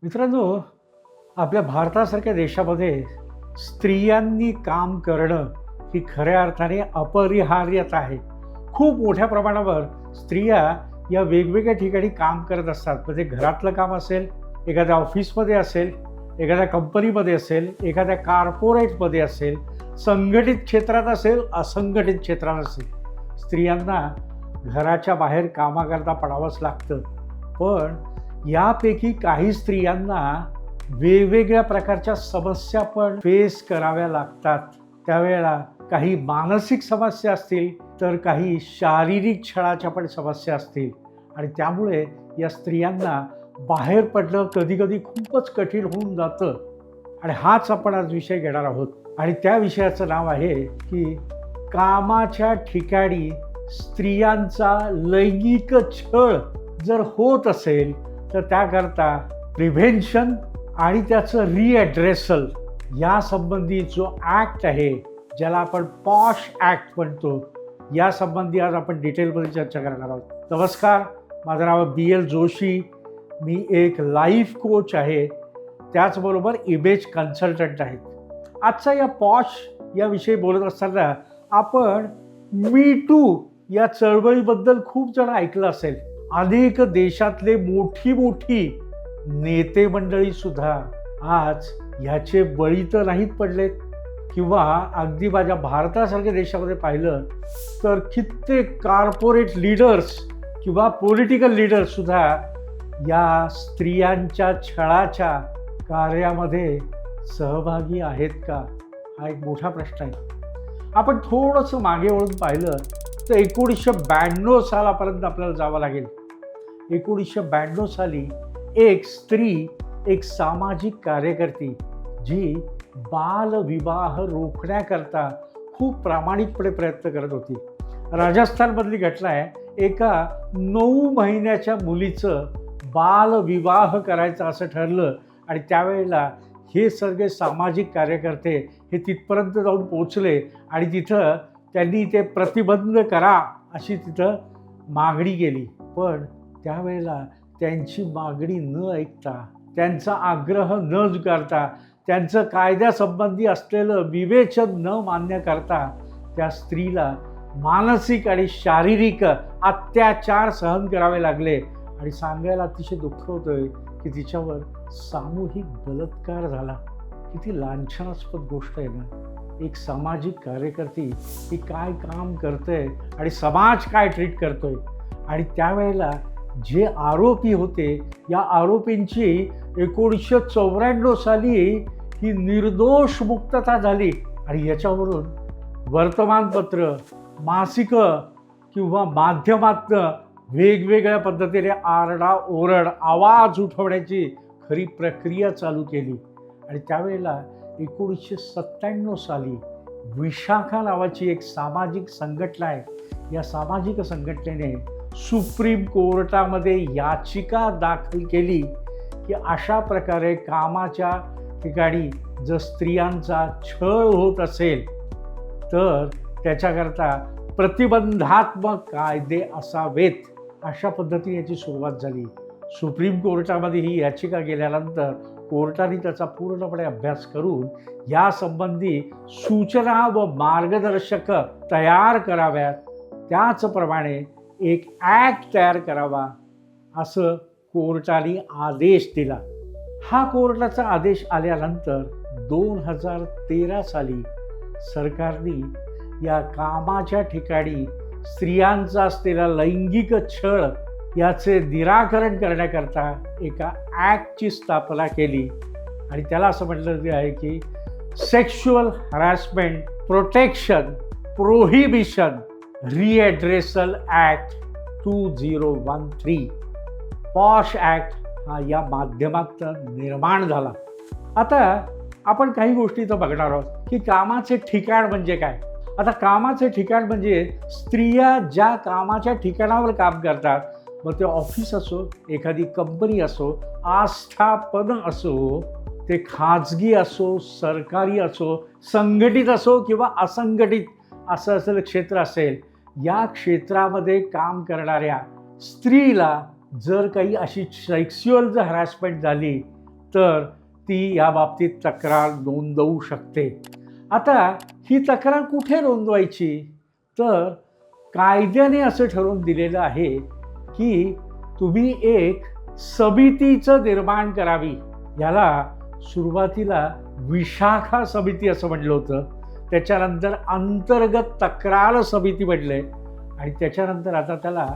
मित्रांनो, आपल्या भारतासारख्या देशामध्ये स्त्रियांनी काम करणं ही खऱ्या अर्थाने अपरिहार्यता आहे. खूप मोठ्या प्रमाणावर स्त्रिया या वेगवेगळ्या ठिकाणी काम करत असतात. म्हणजे घरातलं काम असेल, एखाद्या ऑफिसमध्ये असेल, एखाद्या कंपनीमध्ये असेल, एखाद्या कॉर्पोरेटमध्ये असेल, संघटित क्षेत्रात असेल, असंघटित क्षेत्रात असेल. स्त्रियांना घराच्या बाहेर कामाकरता पडावंच लागतं. पण यापैकी काही स्त्रियांना वेगवेगळ्या प्रकारच्या समस्या पण फेस कराव्या लागतात. त्यावेळेला काही मानसिक समस्या असतील, तर काही शारीरिक छळाच्या पण समस्या असतील. आणि त्यामुळे या स्त्रियांना बाहेर पडणं कधीकधी खूपच कठीण होऊन जातं. आणि हाच आपण आज विषय घेणार आहोत. आणि त्या विषयाचं नाव आहे की कामाच्या ठिकाणी स्त्रियांचा लैंगिक छळ जर होत असेल तर त्याकरता प्रिव्हेन्शन आणि त्याचं रिॲड्रेसल यासंबंधी जो ॲक्ट आहे, ज्याला आपण पॉश ॲक्ट म्हणतो, यासंबंधी आज आपण डिटेलमध्ये चर्चा करणार आहोत. नमस्कार, माझं नाव BL जोशी. मी एक लाईफ कोच आहे, त्याचबरोबर इमेज कन्सल्टंट आहे. आजचा या पॉश याविषयी बोलत असताना आपण मी टू या चळवळीबद्दल खूप जण ऐकलं असेल. अनेक देशातले मोठी नेते मंडळी सुद्धा आज ह्याचे बळी तर नाहीत पडलेत. किंवा अगदी माझ्या भारतासारख्या देशामध्ये पाहिलं तर कित्येक कॉर्पोरेट लीडर्स किंवा पॉलिटिकल लीडर्स सुद्धा या स्त्रियांच्या छळाच्या कार्यामध्ये सहभागी आहेत का, हा एक मोठा प्रश्न आहे. आपण थोडंसं मागे वळून पाहिलं तर 1992 सालापर्यंत आपल्याला जावं लागेल. 1992 साली एक स्त्री, एक सामाजिक कार्यकर्ती, जी बालविवाह रोखण्याकरता खूप प्रामाणिकपणे प्रयत्न करत होती. राजस्थानमधली घटना आहे. एका 9 महिन्याच्या मुलीचं बालविवाह करायचं असं ठरलं आणि त्यावेळेला हे सगळे सामाजिक कार्यकर्ते हे तिथपर्यंत जाऊन पोचले आणि तिथं त्यांनी ते प्रतिबंध करा अशी तिथं मागणी केली. पण त्यावेळेला त्यांची मागणी न ऐकता, त्यांचा आग्रह न करता, त्यांचं कायद्यासंबंधी असलेलं विवेचन न मान्य करता त्या स्त्रीला मानसिक आणि शारीरिक अत्याचार सहन करावे लागले. आणि सांगायला अतिशय दुःख होतंय की तिच्यावर सामूहिक बलात्कार झाला. किती लांछनास्पद गोष्ट आहे ना. एक सामाजिक कार्यकर्ती ही काय काम करते आणि समाज काय ट्रीट करतोय. आणि त्यावेळेला जे आरोपी होते, या आरोपींची 1994 साली ही निर्दोष मुक्तता झाली. आणि याच्यावरून वर्तमानपत्र, मासिकं किंवा माध्यमातनं वेगवेगळ्या पद्धतीने आरडाओरड, आवाज उठवण्याची खरी प्रक्रिया चालू केली. आणि त्यावेळेला 1997 साली विशाखा नावाची एक सामाजिक संघटना आहे. या सामाजिक संघटनेने सुप्रीम कोर्टामध्ये याचिका दाखल केली की अशा प्रकारे कामाच्या ठिकाणी जर स्त्रियांचा छळ होत असेल तर त्याच्याकरता प्रतिबंधात्मक कायदे असावेत. अशा पद्धतीने याची सुरुवात झाली. सुप्रीम कोर्टामध्ये ही याचिका गेल्यानंतर कोर्टाने त्याचा पूर्णपणे अभ्यास करून यासंबंधी सूचना व मार्गदर्शक तयार कराव्यात. त्याचप्रमाणे एक ॲक्ट तयार करावा असं कोर्टाने आदेश दिला. हा कोर्टाचा आदेश आल्यानंतर 2013 साली सरकारने या कामाच्या ठिकाणी स्त्रियांचा असलेला लैंगिक छळ याचे निराकरण करण्याकरता एका ॲक्टची स्थापना केली. आणि त्याला असं म्हटलं आहे की sexual harassment protection prohibition redressal act 2013. POSH act हा या माध्यमात निर्माण झाला. आता आपण काही गोष्टी इथं बघणार आहोत की कामाचे ठिकाण म्हणजे काय. आता कामाचे ठिकाण म्हणजे स्त्रिया ज्या कामाच्या ठिकाणावर काम करतात, मग ते ऑफिस असो, एखादी कंपनी असो, आस्थापन असो, ते खाजगी असो, सरकारी असो, संघटित असो किंवा असंघटित असं असलेलं क्षेत्र असेल, या क्षेत्रामध्ये काम करणाऱ्या स्त्रीला जर काही अशी सेक्शुअल जर हॅरॅसमेंट झाली तर ती या बाबतीत तक्रार नोंदवू शकते. आता ही तक्रार कुठे नोंदवायची? तर कायद्याने असं ठरवून दिलेलं आहे की तुम्ही एक समितीचं निर्माण करावी. याला सुरुवातीला विशाखा समिती असं म्हटलं होतं, त्याच्यानंतर अंतर्गत तक्रार समिती म्हटलंय आणि त्याच्यानंतर आता त्याला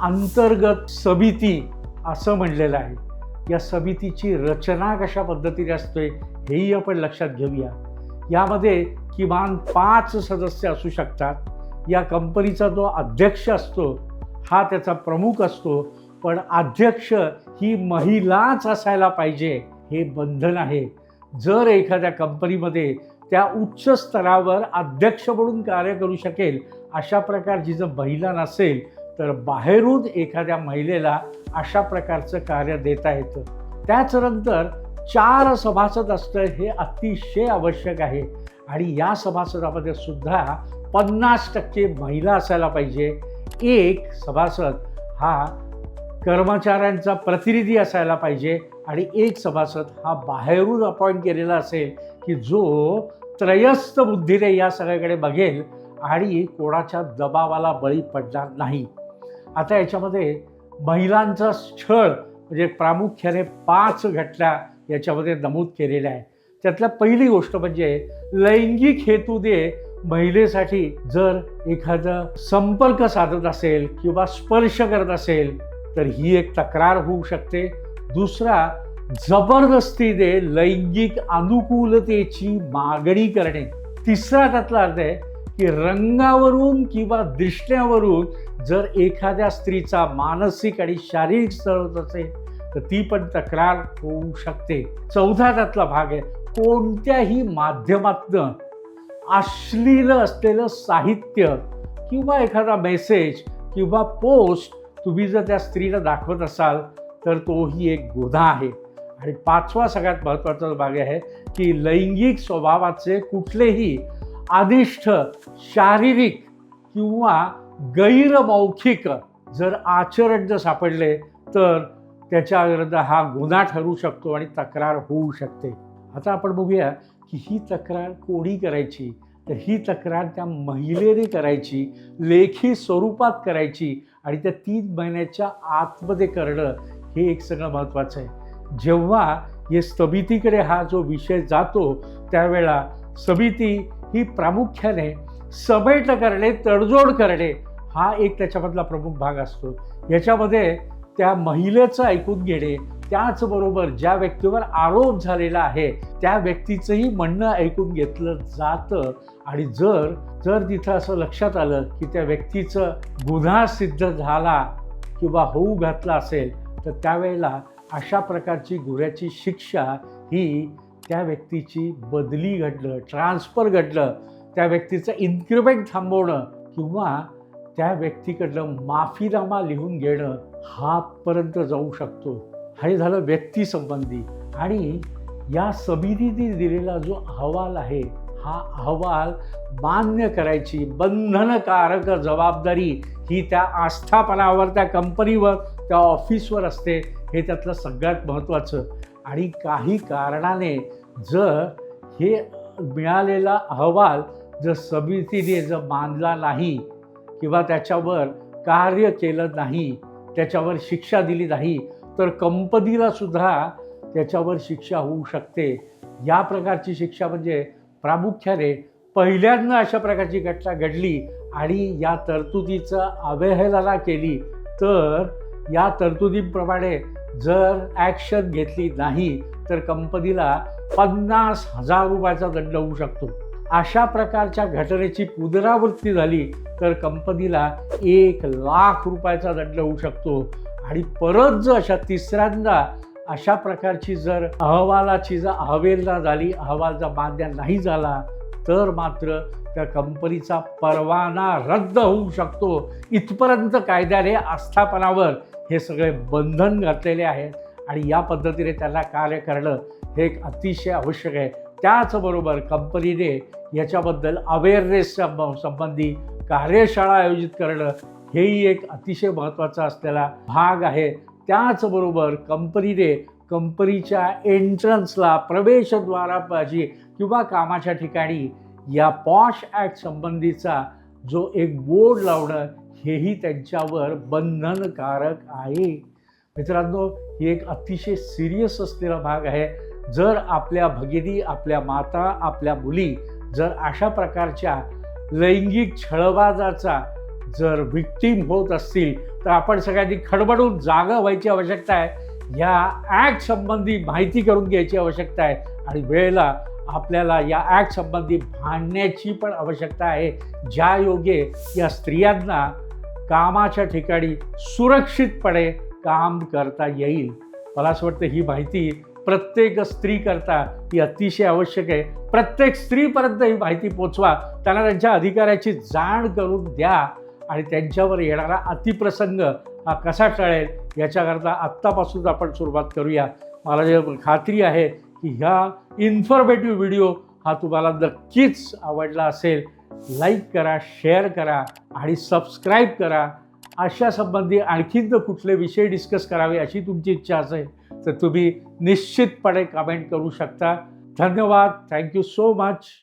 अंतर्गत समिती असं म्हणलेलं आहे. या समितीची रचना कशा पद्धतीने असते हेही आपण लक्षात घेऊया. यामध्ये किमान 5 सदस्य असू शकतात. या कंपनीचा जो अध्यक्ष असतो हा त्याचा प्रमुख असतो, पण अध्यक्ष ही महिलाच असायला पाहिजे हे बंधन आहे. जर एखाद्या कंपनीमध्ये त्या उच्च स्तरावर अध्यक्ष म्हणून कार्य करू शकेल अशा प्रकारची जर महिला नसेल तर बाहेरून एखाद्या महिलेला अशा प्रकारचं कार्य देता येतं. त्याच्यानंतर 4 सभासद असणं हे अतिशय आवश्यक आहे आणि या सभासदामध्ये सुद्धा 50% महिला असायला पाहिजे. एक सभासद हा कर्मचाऱ्यांचा प्रतिनिधी असायला पाहिजे आणि एक सभासद हा बाहेरून अपॉइंट केलेला असेल की जो त्रयस्थ बुद्धीने या सगळ्याकडे बघेल आणि कोणाच्या दबावाला बळी पडणार नाही. आता याच्यामध्ये महिलांचा छळ म्हणजे प्रामुख्याने 5 घटना याच्यामध्ये नमूद केलेल्या आहे. त्यातल्या पहिली गोष्ट म्हणजे लैंगिक हेतूने महिलेसाठी जर एखादं संपर्क साधत असेल किंवा स्पर्श करत असेल तर ही एक तक्रार होऊ शकते. दुसरा, जबरदस्तीने लैंगिक अनुकूलतेची मागणी करणे. तिसरा त्यातला अर्थ आहे की रंगावरून किंवा दिसण्यावरून जर एखाद्या स्त्रीचा मानसिक आणि शारीरिक स्तर होत असेल तर ती पण तक्रार होऊ शकते. चौथा त्यातला भाग आहे कोणत्याही माध्यमातनं अश्लील असलेलं साहित्य किंवा एखादा मेसेज किंवा पोस्ट तुम्ही जर त्या स्त्रीला दाखवत असाल तर तोही एक गुन्हा आहे. आणि 5वा सगळ्यात महत्त्वाचा भाग आहे की लैंगिक स्वभावाचे कुठलेही अनिष्ट शारीरिक किंवा गैरमौखिक जर आचरण जर सापडले तर त्याच्याविरुद्ध हा गुन्हा ठरू शकतो आणि तक्रार होऊ शकते. आता आपण बघूया की ही तक्रार कोणी करायची. तर ही तक्रार त्या महिलेने करायची, लेखी स्वरूपात करायची आणि त्या 3 महिन्याच्या आतमध्ये करणं हे एक सगळं महत्त्वाचं आहे. जेव्हा हे समितीकडे हा जो विषय जातो त्यावेळेला समिती ही प्रामुख्याने समेट करणे, तडजोड करणे हा एक त्याच्यामधला प्रमुख भाग असतो. याच्यामध्ये त्या महिलेचं ऐकून घेणे, त्याचबरोबर ज्या व्यक्तीवर आरोप झालेला आहे त्या व्यक्तीचंही म्हणणं ऐकून घेतलं जातं आणि जर तिथं असं लक्षात आलं की त्या व्यक्तीचं गुन्हा सिद्ध झाला किंवा होऊ घातला असेल तर त्यावेळेला अशा प्रकारची गुन्ह्याची शिक्षा ही त्या व्यक्तीची बदली घडलं, ट्रान्सफर घडलं, त्या व्यक्तीचं इन्क्रिमेंट थांबवणं किंवा त्या व्यक्तीकडलं माफीनामा लिहून घेणं हापर्यंत जाऊ शकतो. हे झालं व्यक्तीसंबंधी. आणि या समितीने दिलेला जो अहवाल आहे हा अहवाल मान्य करायची बंधनकारक जबाबदारी ही त्या आस्थापनावर, त्या कंपनीवर, त्या ऑफिसवर असते. हे त्यातलं सगळ्यात महत्त्वाचं. आणि काही कारणाने जर हे मिळालेला अहवाल जर समितीने जर मानला नाही किंवा त्याच्यावर कार्य केलं नाही, त्याच्यावर शिक्षा दिली नाही तर कंपनीला सुद्धा त्याच्यावर शिक्षा होऊ शकते. या प्रकारची शिक्षा म्हणजे प्रामुख्याने पहिल्यांदा अशा प्रकारची घटना घडली आणि या तरतुदीचं अवहेलना केली तर या तरतुदीप्रमाणे जर ॲक्शन घेतली नाही तर कंपनीला 50,000 रुपयाचा दंड होऊ शकतो. अशा प्रकारच्या घटनेची पुनरावृत्ती झाली तर कंपनीला 1,00,000 रुपयाचा दंड होऊ शकतो. आणि परत जर तिसऱ्यांदा अशा प्रकारची जर अहवालाची जर अवहेलना झाली, अहवाल जर मान्य नाही झाला तर मात्र त्या कंपनीचा परवाना रद्द होऊ शकतो. इथपर्यंत कायद्याने आस्थापनावर हे सगळे बंधन घातलेले आहेत आणि या पद्धतीने त्यांना कार्य करणं हे एक अतिशय आवश्यक आहे. त्याचबरोबर कंपनीने याच्याबद्दल अवेअरनेस संबंधी कार्यशाळा आयोजित करणं हेही एक अतिशय महत्त्वाचा असलेला भाग आहे. त्याचबरोबर कंपनीने कंपनीच्या एंट्रन्सला प्रवेशद्वारापाशी किंवा कामाच्या ठिकाणी या पॉश ॲक्ट संबंधीचा जो एक बोर्ड लावणं हेही त्यांच्यावर बंधनकारक आहे. मित्रांनो, ही एक अतिशय सिरियस असलेला भाग आहे. जर आपल्या भगिनी, आपल्या माता, आपल्या मुली जर अशा प्रकारच्या लैंगिक छळवाजाचा जर व्हिक्टीम होत असतील तर आपण सगळ्यांनी खडबडून जागा व्हायची आवश्यकता आहे. या ॲक्ट संबंधी माहिती करून घ्यायची आवश्यकता आहे आणि वेळेला आपल्याला या ॲक्ट संबंधी भांडण्याची पण आवश्यकता आहे, ज्या योगे या स्त्रियांना कामाच्या ठिकाणी सुरक्षितपणे काम करता येईल. मला असं वाटतं ही माहिती प्रत्येक स्त्री करता ही अतिशय आवश्यक आहे. प्रत्येक स्त्रीपर्यंत ही माहिती पोचवा, त्यांना त्यांच्या अधिकाराची जाण करून द्या आणि त्यांच्यावर येणारा अतिप्रसंग हा कसा टळेल याच्याकरता आत्तापासून आपण सुरुवात करूया. मला जे खात्री आहे की ह्या इन्फॉर्मेटिव्ह व्हिडिओ हा तुम्हाला नक्कीच आवडला असेल. लाईक करा, शेअर करा आणि सबस्क्राईब करा. अशा संबंधी आणखीन कुठले विषय डिस्कस करावे अशी तुमची इच्छा असेल तर तुम्ही निश्चितपणे कमेंट करू शकता. धन्यवाद. Thank you so much.